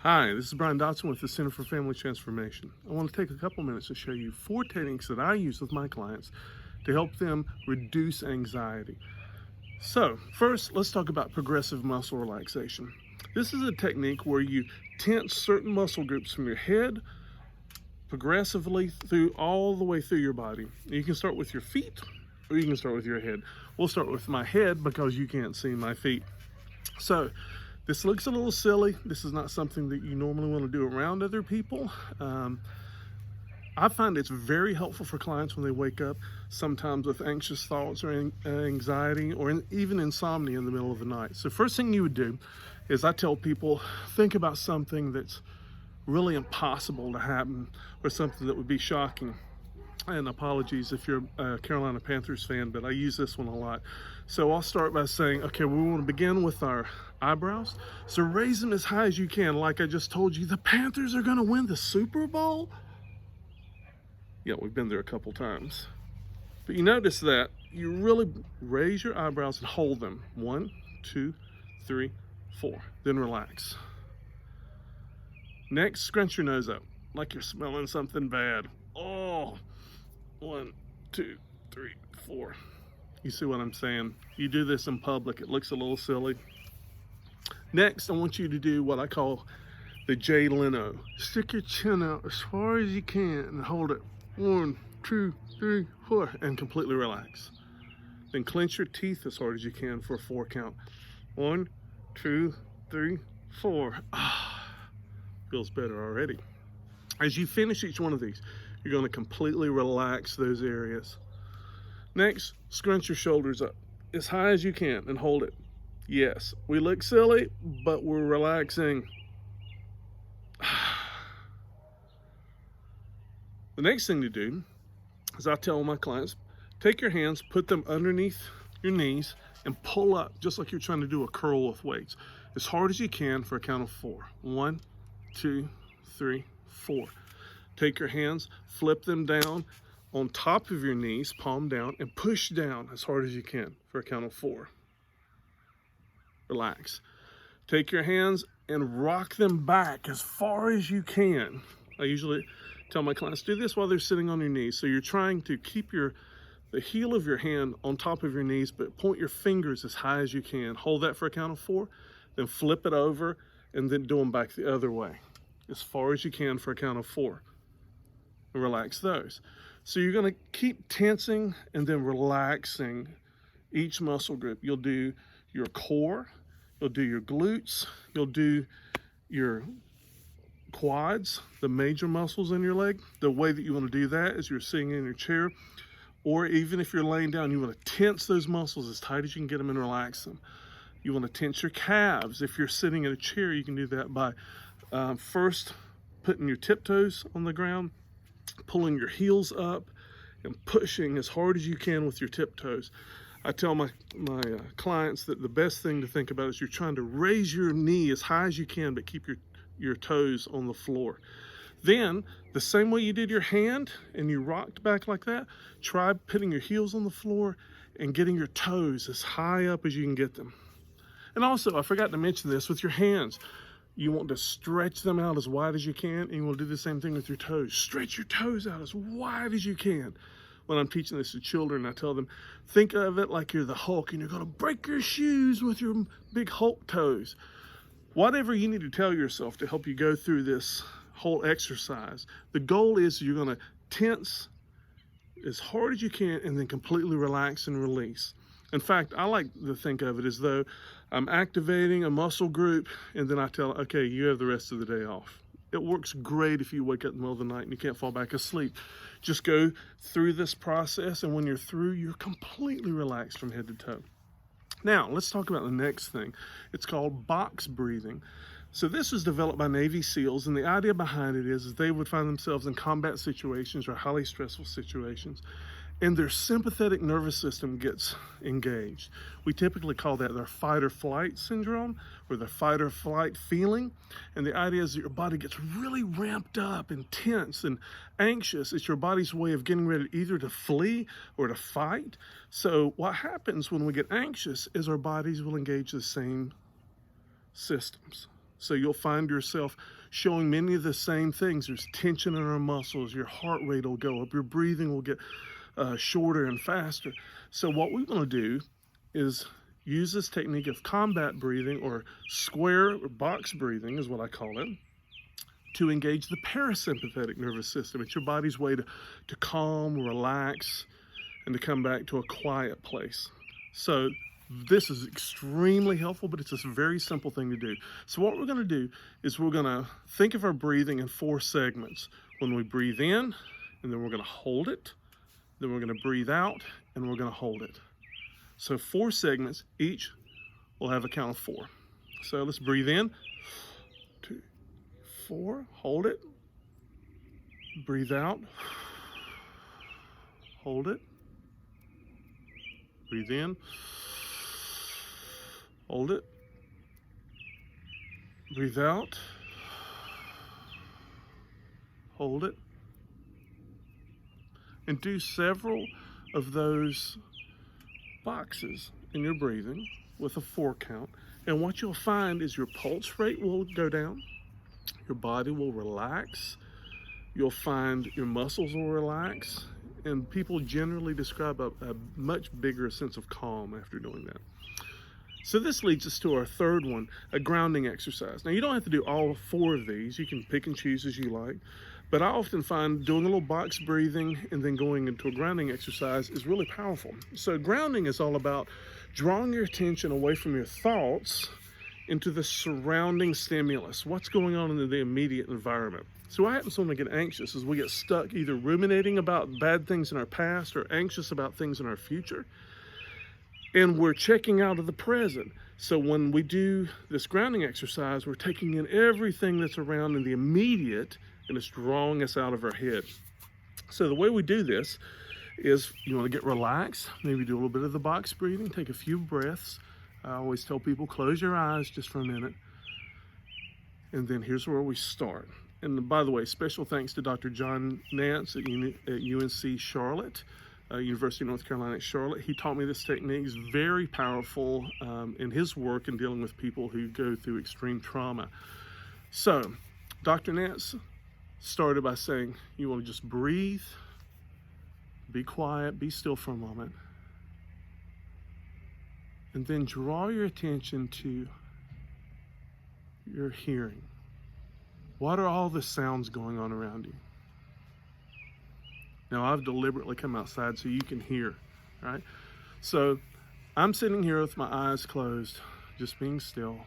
Hi, this is Brian Dotson with the Center for Family Transformation. I want to take a couple minutes to show you 4 techniques that I use with my clients to help them reduce anxiety. So, first, let's talk about progressive muscle relaxation. This is a technique where you tense certain muscle groups from your head progressively through all the way through your body. You can start with your feet or you can start with your head. We'll start with my head because you can't see my feet. So, this looks a little silly. This is not something that you normally want to do around other people. I find it's very helpful for clients when they wake up, sometimes with anxious thoughts or anxiety or even insomnia in the middle of the night. So first thing you would do is I tell people, think about something that's really impossible to happen or something that would be shocking. And apologies if you're a Carolina Panthers fan, but I use this one a lot. So I'll start by saying, okay, we want to begin with our eyebrows. So raise them as high as you can. Like I just told you, the Panthers are going to win the Super Bowl. Yeah, we've been there a couple times. But you notice that you really raise your eyebrows and hold them. 1, 2, 3, 4. Then relax. Next, scrunch your nose up like you're smelling something bad. Oh. 1, 2, 3, 4. You see what I'm saying? You do this in public, it looks a little silly. Next, I want you to do what I call the Jay Leno. Stick your chin out as far as you can and hold it. 1, 2, 3, 4, and completely relax. Then clench your teeth as hard as you can for a 4 count. 1, 2, 3, 4. Feels better already. As you finish each one of these, you're going to completely relax those areas. Next, scrunch your shoulders up as high as you can and hold it. Yes, we look silly, but we're relaxing. The next thing to do is I tell my clients, take your hands, put them underneath your knees, and pull up just like you're trying to do a curl with weights as hard as you can for a count of 4. 1, 2, 3, 4. Take your hands, flip them down on top of your knees, palm down, and push down as hard as you can for a count of 4. Relax. Take your hands and rock them back as far as you can. I usually tell my clients, do this while they're sitting on your knees. So you're trying to keep the heel of your hand on top of your knees, but point your fingers as high as you can. Hold that for a count of 4, then flip it over, and then do them back the other way as far as you can for a count of 4. And relax those. So you're going to keep tensing and then relaxing each muscle group. You'll do your core, you'll do your glutes, you'll do your quads, the major muscles in your leg. The way that you want to do that is you're sitting in your chair, or even if you're laying down, you want to tense those muscles as tight as you can get them and relax them. You want to tense your calves. If you're sitting in a chair, you can do that by first putting your tiptoes on the ground, pulling your heels up, and pushing as hard as you can with your tiptoes. I tell my clients that the best thing to think about is you're trying to raise your knee as high as you can, but keep your toes on the floor. Then, the same way you did your hand and you rocked back like that, try putting your heels on the floor and getting your toes as high up as you can get them. And also, I forgot to mention this, with your hands, you want to stretch them out as wide as you can, and you want to do the same thing with your toes. Stretch your toes out as wide as you can. When I'm teaching this to children, I tell them, think of it like you're the Hulk, and you're going to break your shoes with your big Hulk toes. Whatever you need to tell yourself to help you go through this whole exercise, the goal is you're going to tense as hard as you can and then completely relax and release. In fact, I like to think of it as though I'm activating a muscle group, and then I tell, okay, you have the rest of the day off. It works great if you wake up in the middle of the night and you can't fall back asleep. Just go through this process, and when you're through, you're completely relaxed from head to toe. Now, let's talk about the next thing. It's called box breathing. So this was developed by Navy SEALs, and the idea behind it is they would find themselves in combat situations or highly stressful situations, and their sympathetic nervous system gets engaged. We typically call that their fight or flight syndrome, or the fight or flight feeling. And the idea is that your body gets really ramped up and tense and anxious. It's your body's way of getting ready either to flee or to fight. So what happens when we get anxious is our bodies will engage the same systems. So you'll find yourself showing many of the same things. There's tension in our muscles. Your heart rate will go up. Your breathing will get shorter and faster. So what we want to do is use this technique of combat breathing, or square or box breathing is what I call it, to engage the parasympathetic nervous system. It's your body's way to calm, relax, and to come back to a quiet place. So this is extremely helpful, but it's a very simple thing to do. So what we're going to do is we're going to think of our breathing in 4 segments. When we breathe in, and then we're going to hold it, then we're going to breathe out, and we're going to hold it. So 4 segments, each will have a count of 4. So let's breathe in, 2, 4, hold it, breathe out, hold it, breathe in, hold it, breathe out, hold it, and do several of those boxes in your breathing with a 4 count. And what you'll find is your pulse rate will go down, your body will relax, you'll find your muscles will relax, and people generally describe a much bigger sense of calm after doing that. So this leads us to our third one, a grounding exercise. Now you don't have to do all 4 of these. You can pick and choose as you like. But I often find doing a little box breathing and then going into a grounding exercise is really powerful. So grounding is all about drawing your attention away from your thoughts into the surrounding stimulus. What's going on in the immediate environment? So what happens when we get anxious is we get stuck either ruminating about bad things in our past or anxious about things in our future. And we're checking out of the present. So when we do this grounding exercise, we're taking in everything that's around in the immediate, and it's drawing us out of our head. So the way we do this is you want to get relaxed, maybe do a little bit of the box breathing, take a few breaths. I always tell people, close your eyes just for a minute. And then here's where we start. And by the way, special thanks to Dr. John Nance at UNC Charlotte. University of North Carolina at Charlotte. He taught me this technique. It's very powerful in his work in dealing with people who go through extreme trauma. So, Dr. Nance started by saying, you want to just breathe, be quiet, be still for a moment, and then draw your attention to your hearing. What are all the sounds going on around you? Now, I've deliberately come outside so you can hear, right? So I'm sitting here with my eyes closed, just being still.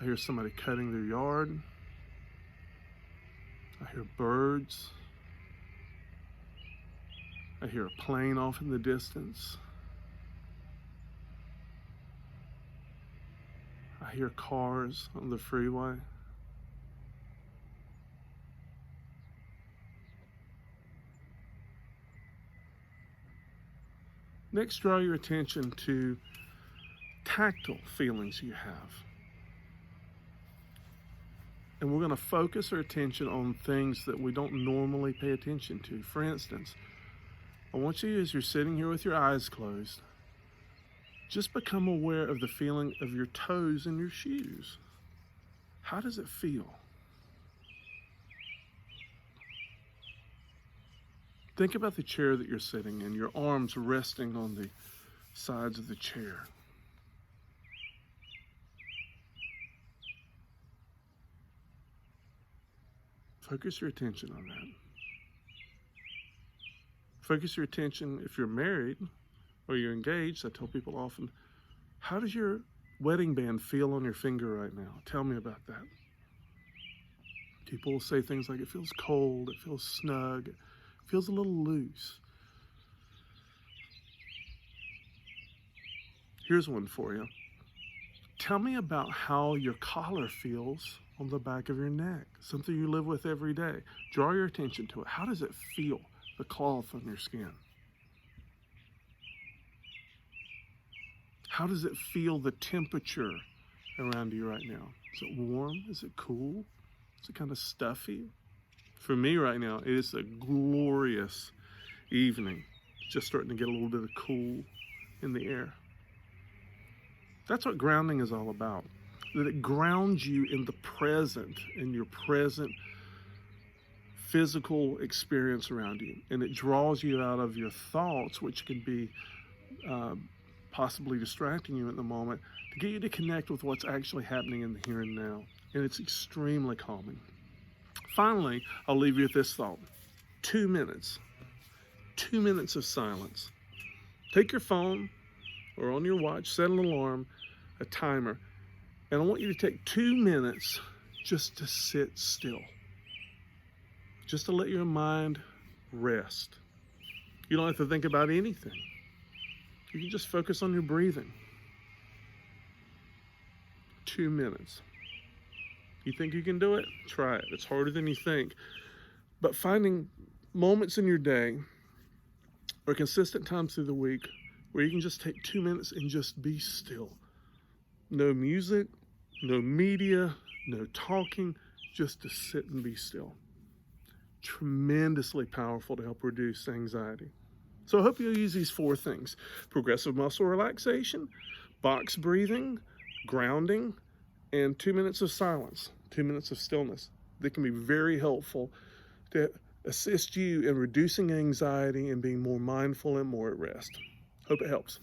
I hear somebody cutting their yard. I hear birds. I hear a plane off in the distance. I hear cars on the freeway. Next, draw your attention to tactile feelings you have. And we're going to focus our attention on things that we don't normally pay attention to. For instance, I want you, as you're sitting here with your eyes closed, just become aware of the feeling of your toes in your shoes. How does it feel? Think about the chair that you're sitting in, your arms resting on the sides of the chair. Focus your attention on that. Focus your attention, if you're married or you're engaged, I tell people often, how does your wedding band feel on your finger right now? Tell me about that. People will say things like, it feels cold, it feels snug, feels a little loose. Here's one for you. Tell me about how your collar feels on the back of your neck, something you live with every day. Draw your attention to it. How does it feel, the cloth on your skin? How does it feel, the temperature around you right now? Is it warm? Is it cool? Is it kind of stuffy? For me right now, it is a glorious evening. Just starting to get a little bit of cool in the air. That's what grounding is all about. that it grounds you in the present, in your present physical experience around you. And it draws you out of your thoughts, which can be possibly distracting you at the moment, to get you to connect with what's actually happening in the here and now. And it's extremely calming. Finally, I'll leave you with this thought. 2 minutes. 2 minutes of silence. Take your phone or on your watch, set an alarm, a timer, and I want you to take 2 minutes just to sit still. Just to let your mind rest. You don't have to think about anything. You can just focus on your breathing. 2 minutes. You think you can do it? Try it. It's harder than you think. But finding moments in your day or consistent times through the week where you can just take 2 minutes and just be still. No music, no media, no talking, just to sit and be still. Tremendously powerful to help reduce anxiety. So I hope you'll use these 4 things: progressive muscle relaxation, box breathing, grounding, and 2 minutes of silence, 2 minutes of stillness. They can be very helpful to assist you in reducing anxiety and being more mindful and more at rest. Hope it helps.